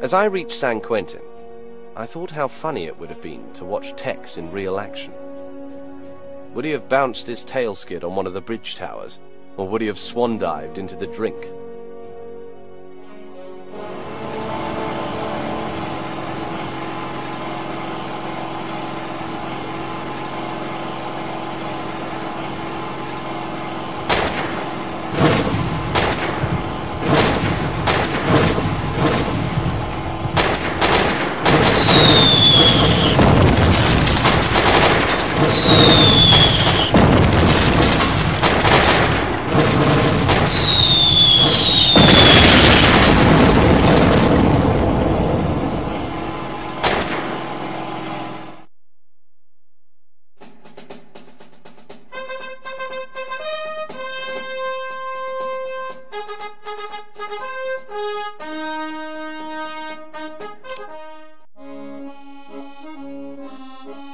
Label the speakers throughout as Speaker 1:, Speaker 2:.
Speaker 1: As I reached San Quentin, I thought how funny it would have been to watch Tex in real action. Would he have bounced his tail skid on one of the bridge towers, or would he have swan dived into the drink?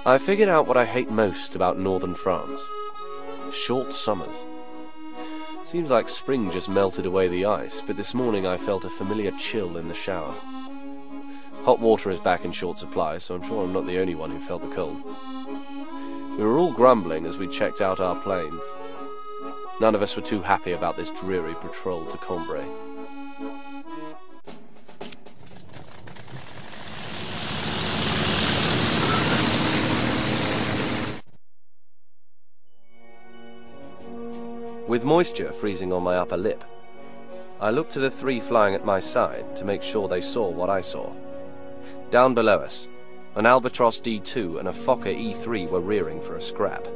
Speaker 1: I figured out what I hate most about northern France. Short summers. Seems like spring just melted away the ice, but this morning I felt a familiar chill in the shower. Hot water is back in short supply, so I'm sure I'm not the only one who felt the cold. We were all grumbling as we checked out our plane. None of us were too happy about this dreary patrol to Cambrai. With moisture freezing on my upper lip, I looked to the three flying at my side to make sure they saw what I saw. Down below us, an Albatros D2 and a Fokker E3 were rearing for a scrap.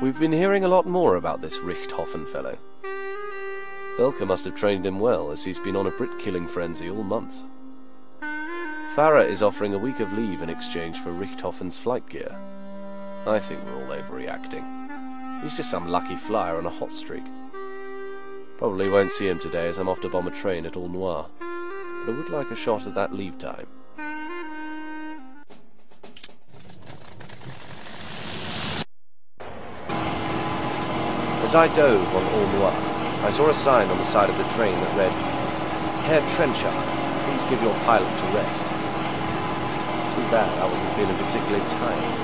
Speaker 1: We've been hearing a lot more about this Richthofen fellow. Belka must have trained him well, as he's been on a Brit-killing frenzy all month. Farah is offering a week of leave in exchange for Richthofen's flight gear. I think we're all overreacting. He's just some lucky flyer on a hot streak. Probably won't see him today, as I'm off to bomb a train at All Noir. But I would like a shot at that leave time. As I dove on All Noir, I saw a sign on the side of the train that read, "Herr Trenchard, please give your pilots a rest." Too bad I wasn't feeling particularly tired.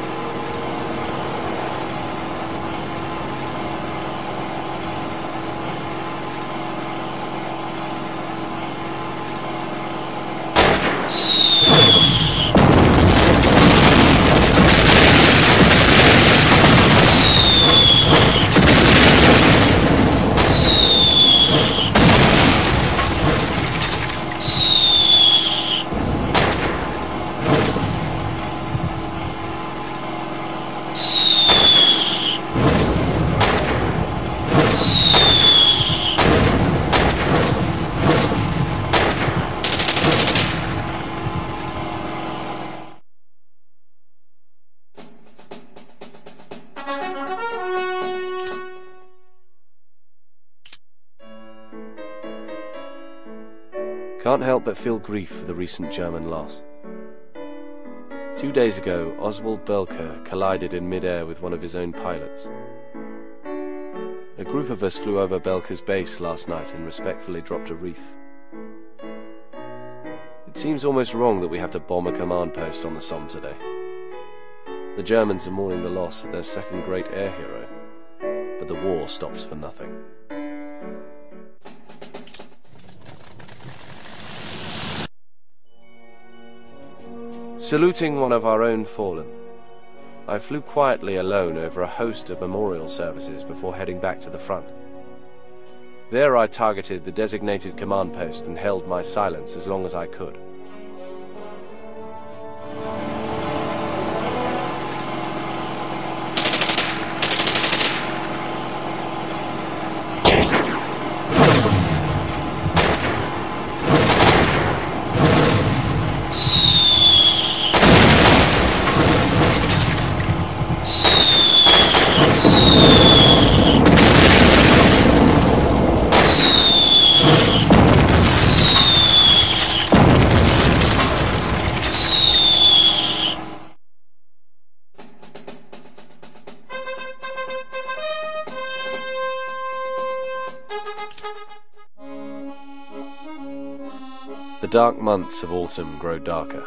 Speaker 1: Can't help but feel grief for the recent German loss. 2 days ago, Oswald Belka collided in mid-air with one of his own pilots. A group of us flew over Belka's base last night and respectfully dropped a wreath. It seems almost wrong that we have to bomb a command post on the Somme today. The Germans are mourning the loss of their second great air hero, but the war stops for nothing. Saluting one of our own fallen, I flew quietly alone over a host of memorial services before heading back to the front. There I targeted the designated command post and held my silence as long as I could. The dark months of autumn grow darker.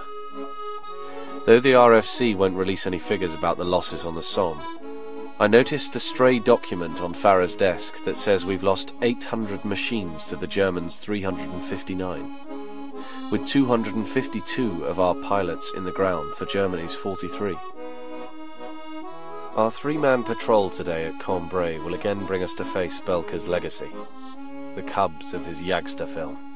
Speaker 1: Though the RFC won't release any figures about the losses on the Somme, I noticed a stray document on Farah's desk that says we've lost 800 machines to the Germans' 359, with 252 of our pilots in the ground for Germany's 43. Our three-man patrol today at Cambrai will again bring us to face Belka's legacy, the cubs of his Jagster film.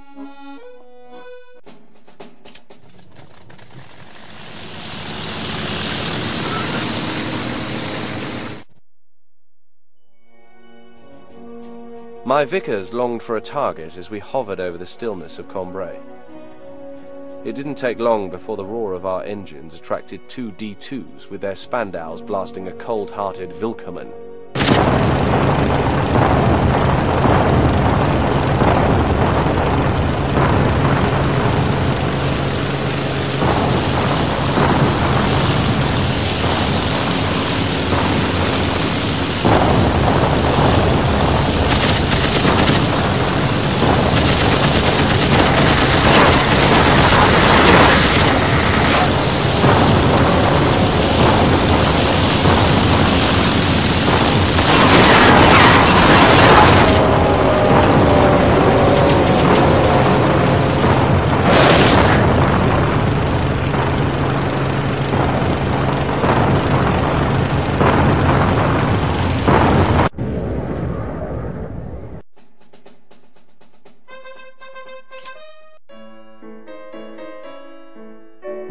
Speaker 1: My Vickers longed for a target as we hovered over the stillness of Cambrai. It didn't take long before the roar of our engines attracted two D2s with their Spandaus blasting a cold-hearted Willkommen.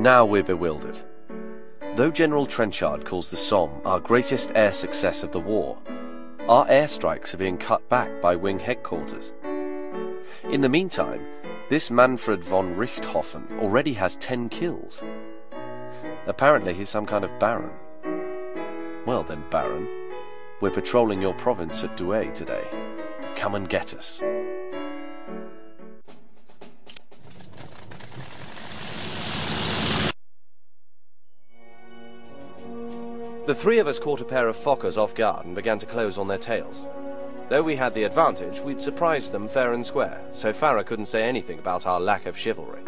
Speaker 1: Now we're bewildered. Though General Trenchard calls the Somme our greatest air success of the war, our airstrikes are being cut back by wing headquarters. In the meantime, this Manfred von Richthofen already has 10 kills. Apparently he's some kind of baron. Well then, Baron, we're patrolling your province at Douai today. Come and get us. The three of us caught a pair of Fokkers off guard and began to close on their tails. Though we had the advantage, we'd surprised them fair and square, so Farah couldn't say anything about our lack of chivalry.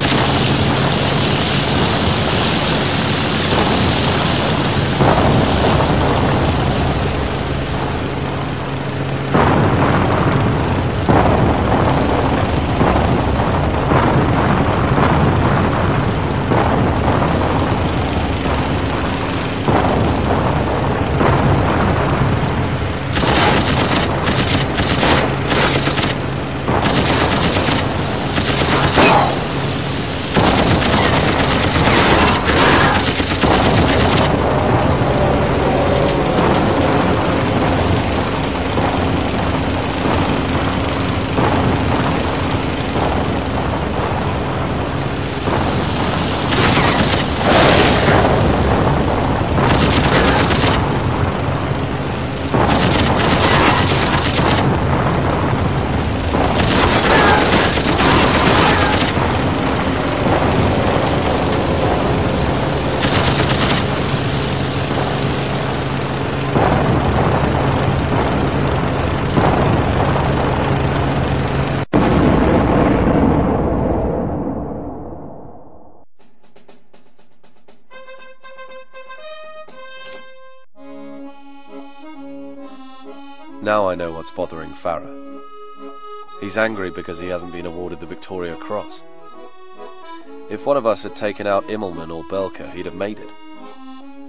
Speaker 1: Now I know what's bothering Farah. He's angry because he hasn't been awarded the Victoria Cross. If one of us had taken out Immelman or Belka, he'd have made it.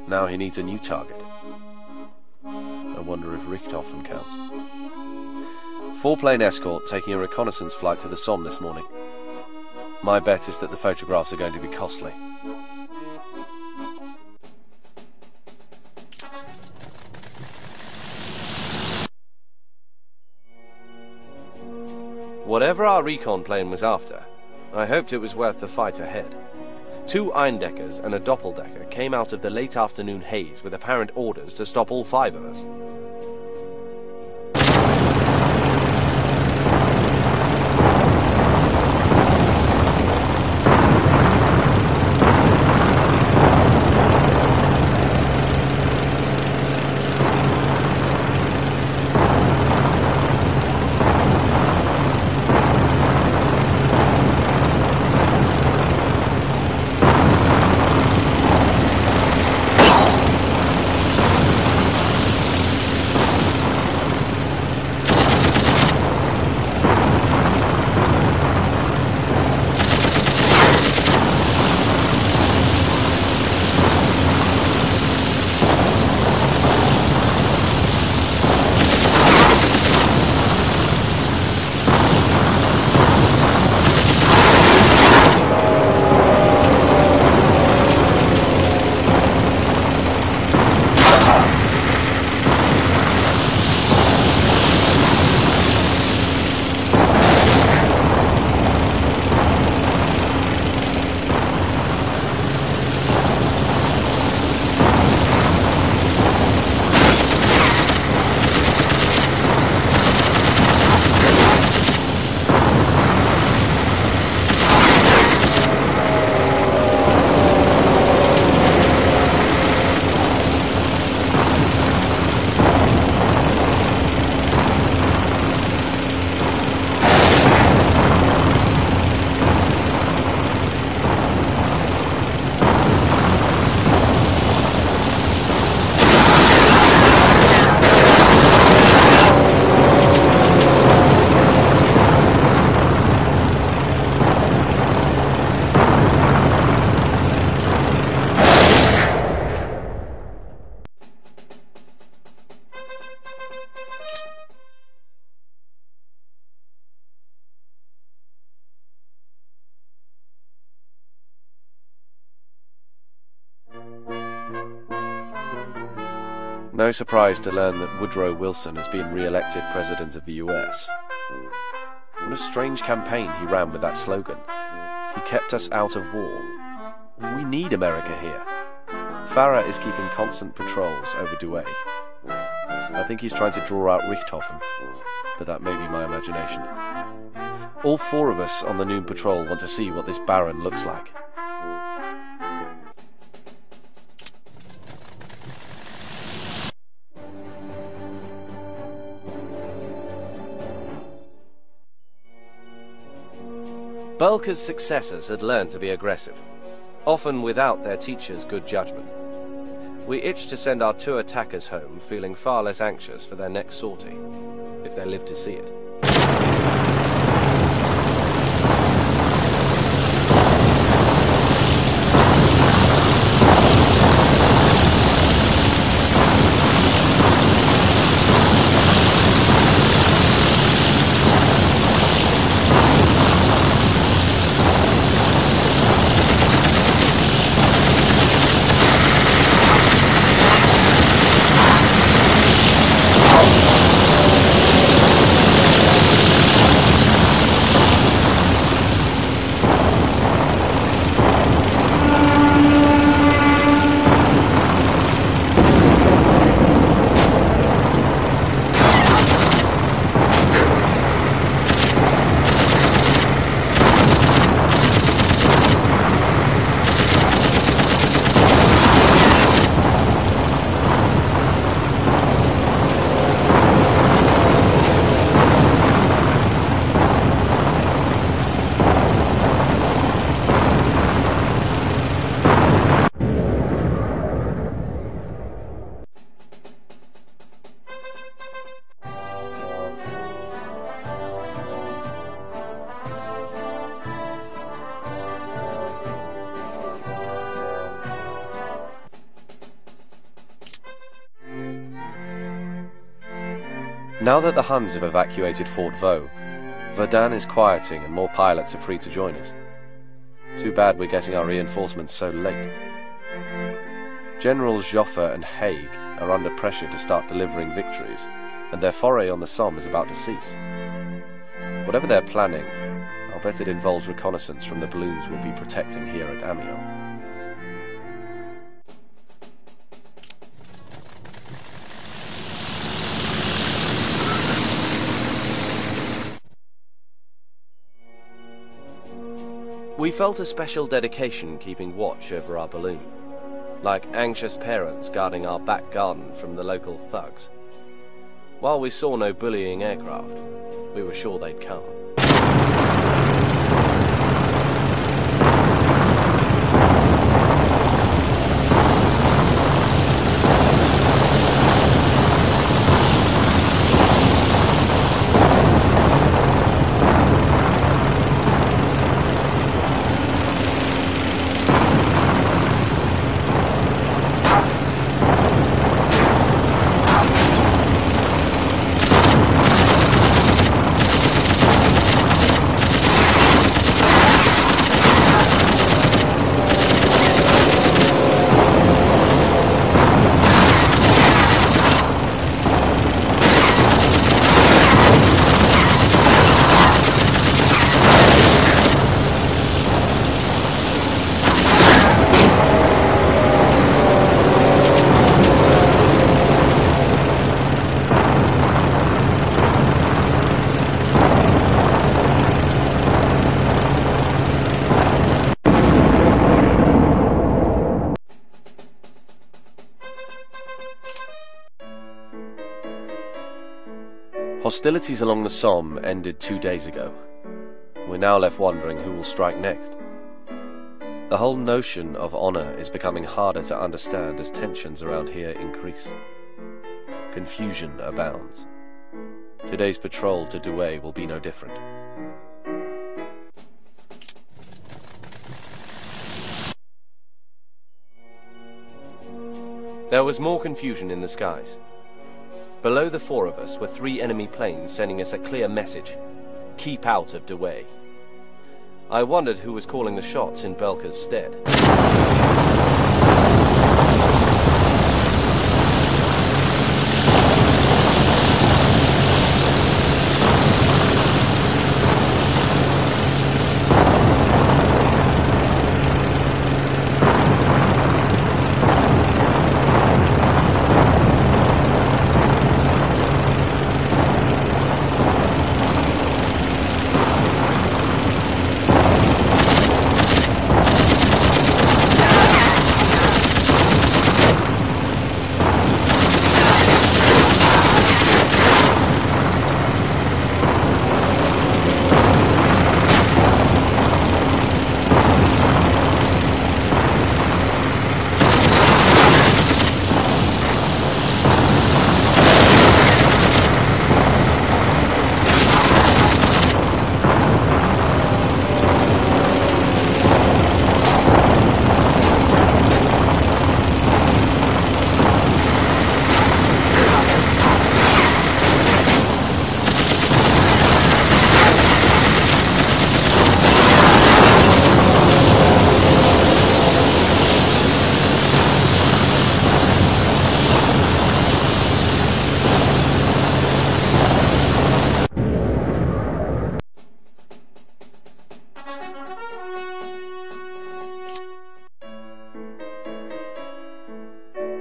Speaker 1: Now he needs a new target. I wonder if Richthofen counts. 4-plane escort taking a reconnaissance flight to the Somme this morning. My bet is that the photographs are going to be costly. Whatever our recon plane was after, I hoped it was worth the fight ahead. 2 Eindeckers and a Doppeldecker came out of the late afternoon haze with apparent orders to stop all 5 of us. No surprise to learn that Woodrow Wilson has been re-elected President of the US. What a strange campaign he ran with that slogan. He kept us out of war. We need America here. Farah is keeping constant patrols over Douai. I think he's trying to draw out Richthofen, but that may be my imagination. All 4 of us on the noon patrol want to see what this Baron looks like. Belka's successors had learned to be aggressive, often without their teachers' good judgment. We itched to send our 2 attackers home feeling far less anxious for their next sortie, if they lived to see it. Now that the Huns have evacuated Fort Vaux, Verdun is quieting and more pilots are free to join us. Too bad we're getting our reinforcements so late. Generals Joffre and Haig are under pressure to start delivering victories, and their foray on the Somme is about to cease. Whatever they're planning, I'll bet it involves reconnaissance from the balloons we'll be protecting here at Amiens. We felt a special dedication keeping watch over our balloon, like anxious parents guarding our back garden from the local thugs. While we saw no bullying aircraft, we were sure they'd come. Hostilities along the Somme ended 2 days ago. We're now left wondering who will strike next. The whole notion of honor is becoming harder to understand as tensions around here increase. Confusion abounds. Today's patrol to Douai will be no different. There was more confusion in the skies. Below the four of us were 3 enemy planes sending us a clear message: keep out of Douai. I wondered who was calling the shots in Belka's stead.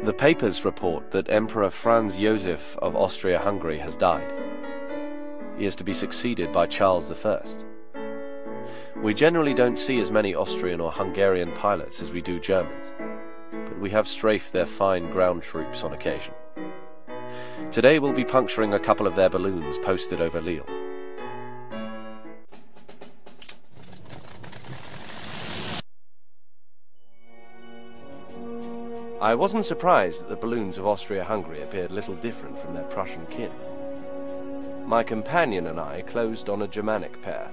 Speaker 1: The papers report that Emperor Franz Joseph of Austria-Hungary has died. He is to be succeeded by Charles I. We generally don't see as many Austrian or Hungarian pilots as we do Germans, but we have strafed their fine ground troops on occasion. Today we'll be puncturing a couple of their balloons posted over Lille. I wasn't surprised that the balloons of Austria-Hungary appeared little different from their Prussian kin. My companion and I closed on a Germanic pair,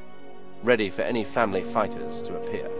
Speaker 1: ready for any family fighters to appear.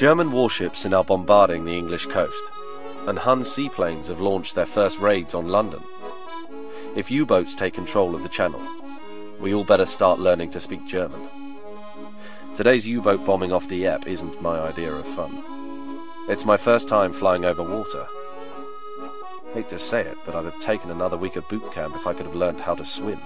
Speaker 1: German warships are now bombarding the English coast, and Hun seaplanes have launched their first raids on London. If U-boats take control of the channel, we all better start learning to speak German. Today's U-boat bombing off Dieppe isn't my idea of fun. It's my first time flying over water. Hate to say it, but I'd have taken another week of boot camp if I could have learned how to swim.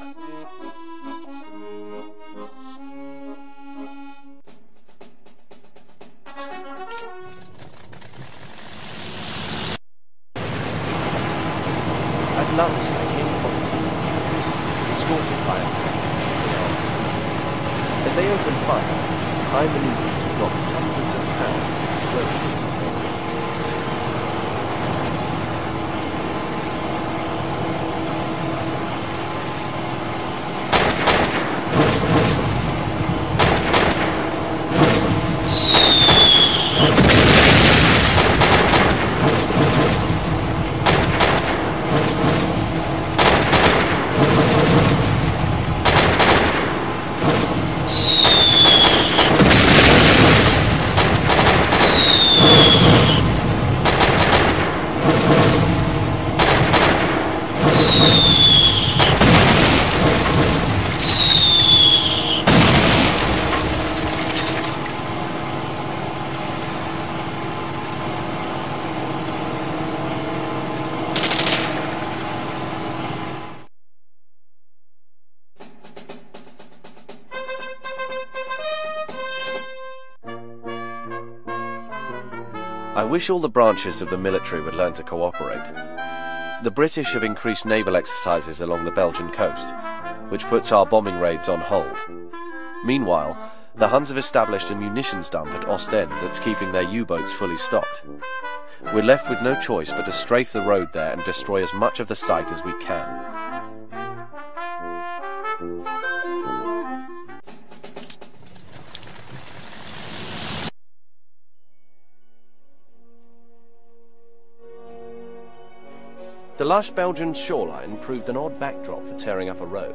Speaker 1: At last I came upon two cruisers, escorted by a pair. As they opened fire, I maneuvered to drop hundreds of pounds of explosions on their wings. I wish all the branches of the military would learn to cooperate. The British have increased naval exercises along the Belgian coast, which puts our bombing raids on hold. Meanwhile, the Huns have established a munitions dump at Ostend that's keeping their U-boats fully stocked. We're left with no choice but to strafe the road there and destroy as much of the site as we can. The lush Belgian shoreline proved an odd backdrop for tearing up a road.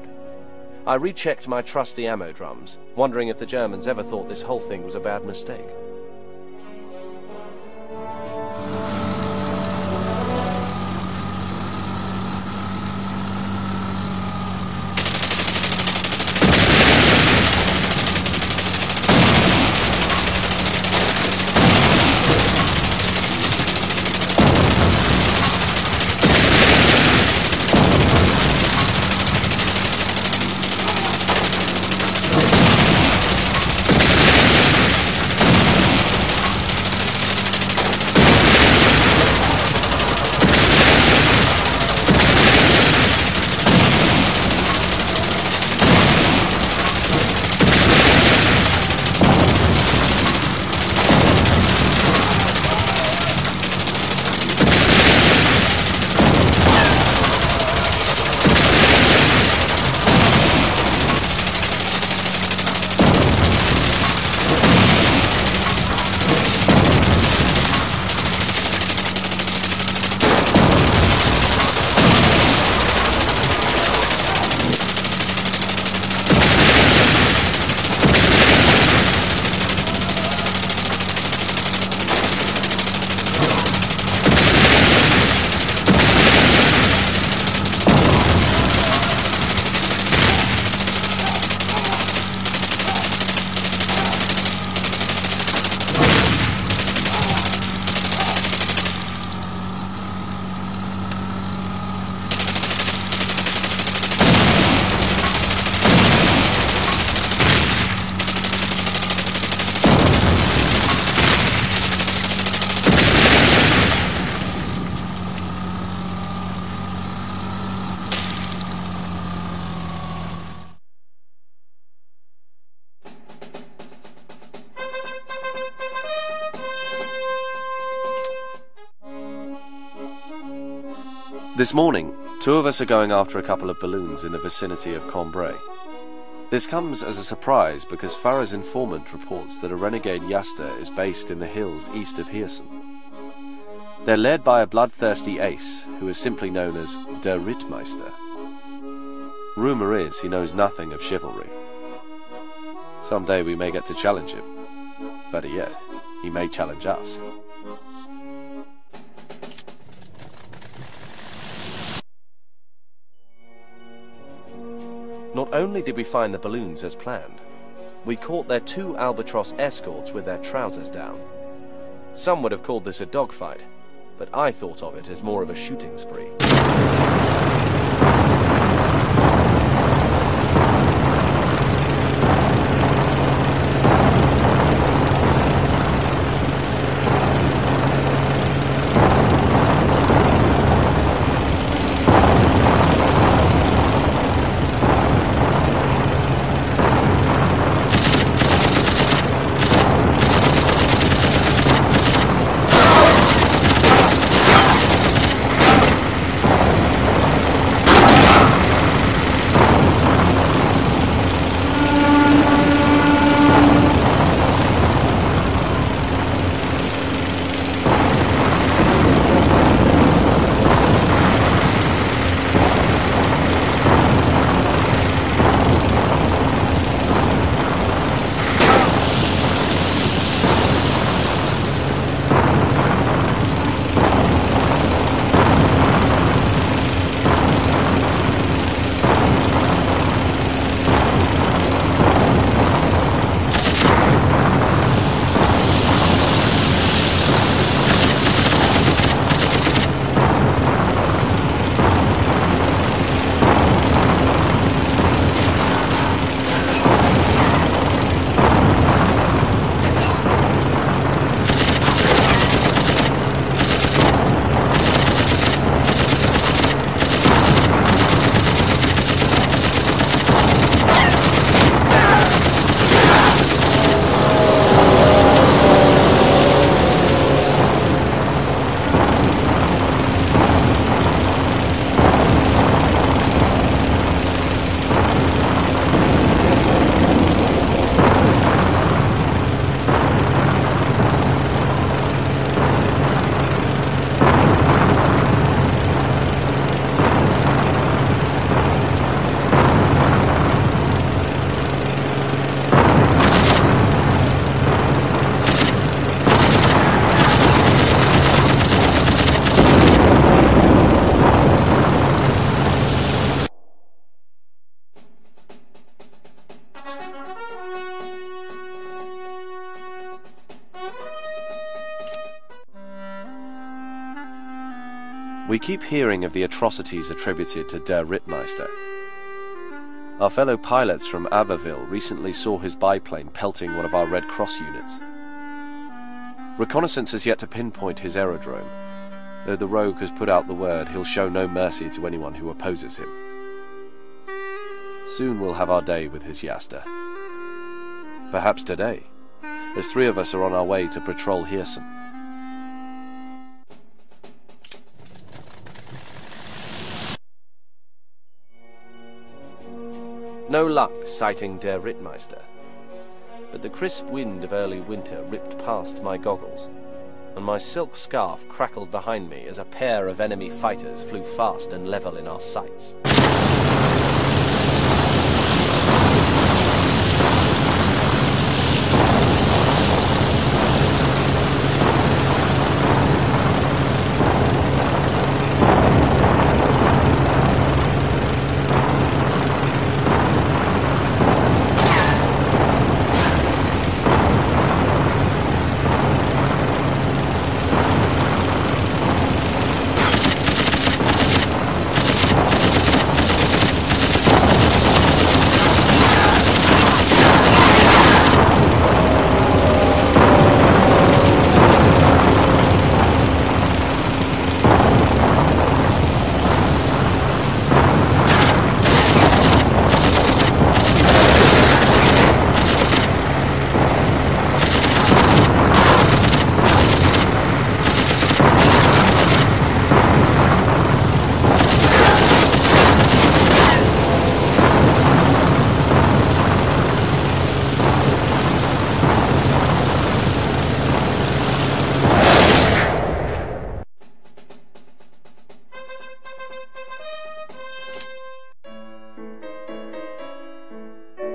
Speaker 1: I rechecked my trusty ammo drums, wondering if the Germans ever thought this whole thing was a bad mistake. This morning, two of us are going after a couple of balloons in the vicinity of Cambrai. This comes as a surprise because Farah's informant reports that a renegade Yasta is based in the hills east of Hirsen. They're led by a bloodthirsty ace who is simply known as Der Rittmeister. Rumour is he knows nothing of chivalry. Someday we may get to challenge him. Better yet, He may challenge us. Not only did we find the balloons as planned, we caught their 2 albatross escorts with their trousers down. Some would have called this a dogfight, but I thought of it as more of a shooting spree. We keep hearing of the atrocities attributed to Der Rittmeister. Our fellow pilots from Aberville recently saw his biplane pelting one of our Red Cross units. Reconnaissance has yet to pinpoint his aerodrome, though the rogue has put out the word he'll show no mercy to anyone who opposes him. Soon we'll have our day with his Yasta. Perhaps today, as 3 of us are on our way to patrol Heersen. No luck sighting Der Rittmeister, but the crisp wind of early winter ripped past my goggles, and my silk scarf crackled behind me as a pair of enemy fighters flew fast and level in our sights.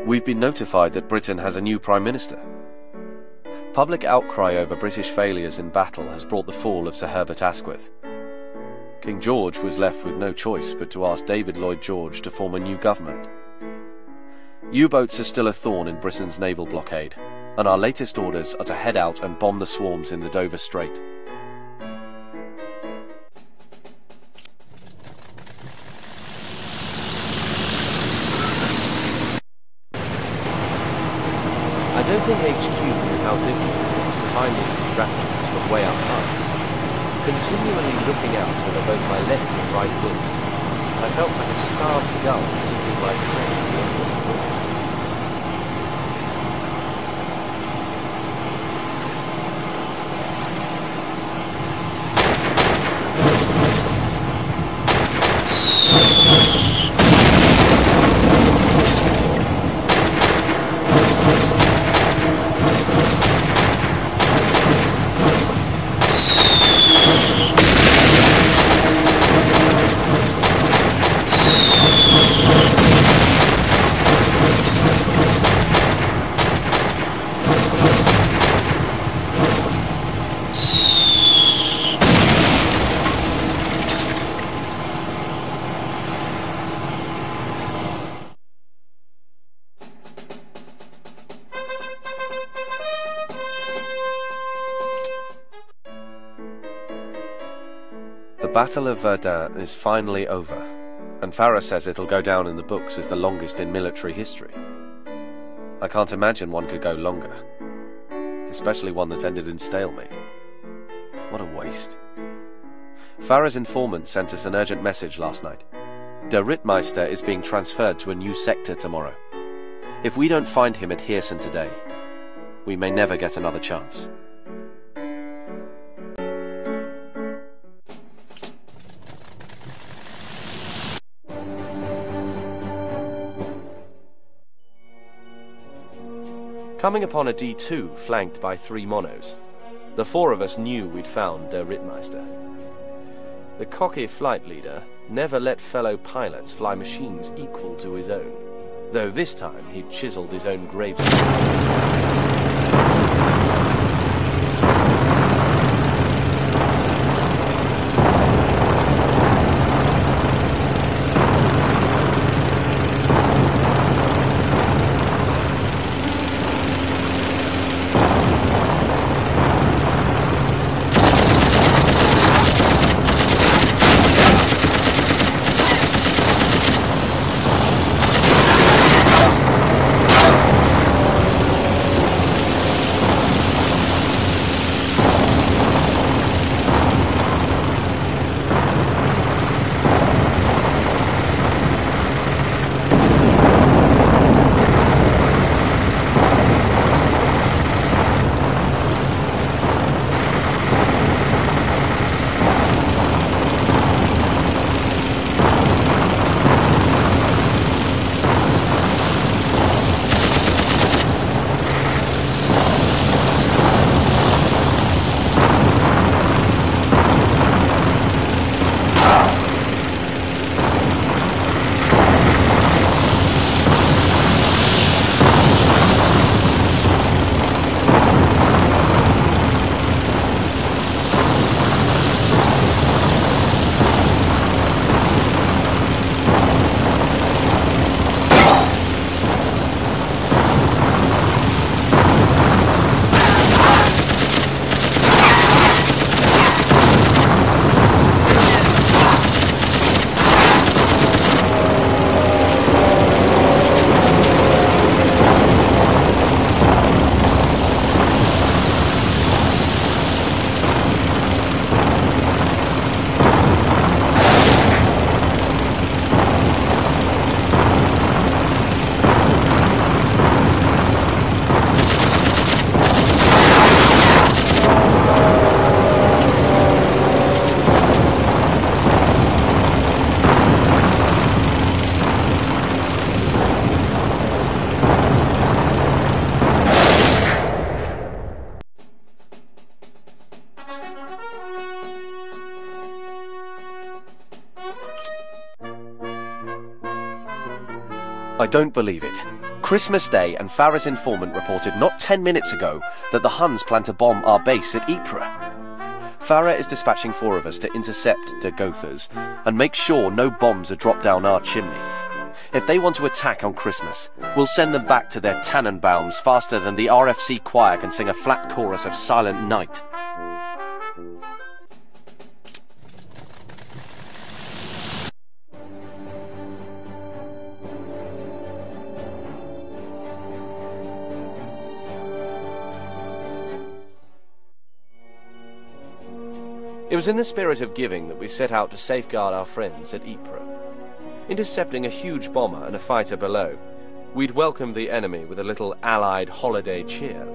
Speaker 1: We've been notified that Britain has a new Prime Minister. public outcry over British failures in battle has brought the fall of Sir Herbert Asquith. King George was left with no choice but to ask David Lloyd George to form a new government. U-boats are still a thorn in Britain's naval blockade, and our latest orders are to head out and bomb the swarms in the Dover Strait. I don't think HQ knew how difficult it was to find these contraptions from way up high. Continually looking out over both my left and right wings, I felt like a starved gull seeking my prey in the endless pool. The Battle of Verdun is finally over, and Farah says it'll go down in the books as the longest in military history. I can't imagine one could go longer, especially one that ended in stalemate. What a waste. Farah's informant sent us an urgent message last night. Der Rittmeister is being transferred to a new sector tomorrow. If we don't find him at Hirson today, we may never get another chance. Coming upon a D2 flanked by 3 monos, the 4 of us knew we'd found Der Rittmeister. The cocky flight leader never let fellow pilots fly machines equal to his own, though this time he'd chiseled his own gravestone. I don't believe it. Christmas Day, and Farah's informant reported not 10 minutes ago that the Huns plan to bomb our base at Ypres. Farah is dispatching 4 of us to intercept the Gothas and make sure no bombs are dropped down our chimney. If they want to attack on Christmas, we'll send them back to their Tannenbaums faster than the RFC choir can sing a flat chorus of Silent Night. It was in the spirit of giving that we set out to safeguard our friends at Ypres. Intercepting a huge bomber and a fighter below, we'd welcome the enemy with a little Allied holiday cheer.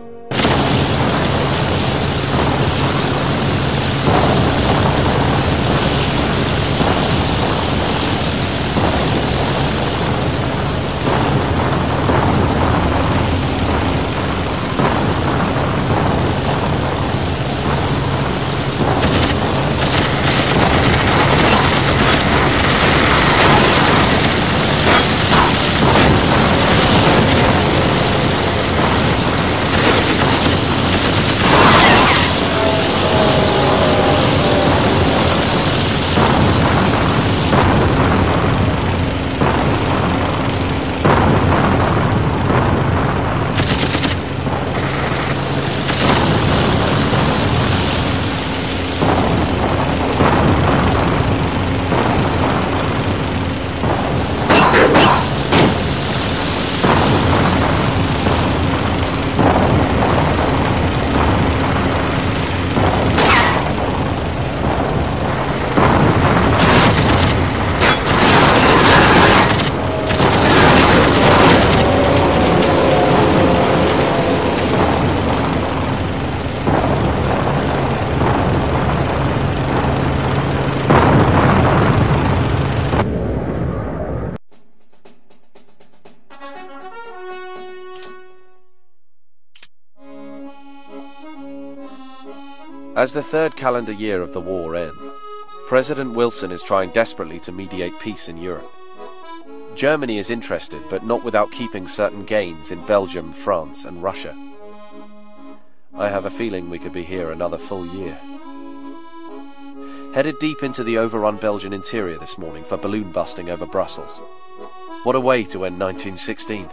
Speaker 1: As the 3rd calendar year of the war ends, President Wilson is trying desperately to mediate peace in Europe. Germany is interested, but not without keeping certain gains in Belgium, France, and Russia. I have a feeling we could be here another full year. Headed deep into the overrun Belgian interior this morning for balloon busting over Brussels. What a way to end 1916.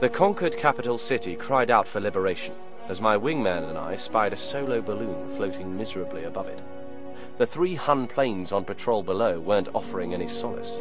Speaker 1: The conquered capital city cried out for liberation, as my wingman and I spied a solo balloon floating miserably above it. The 3 Hun planes on patrol below weren't offering any solace.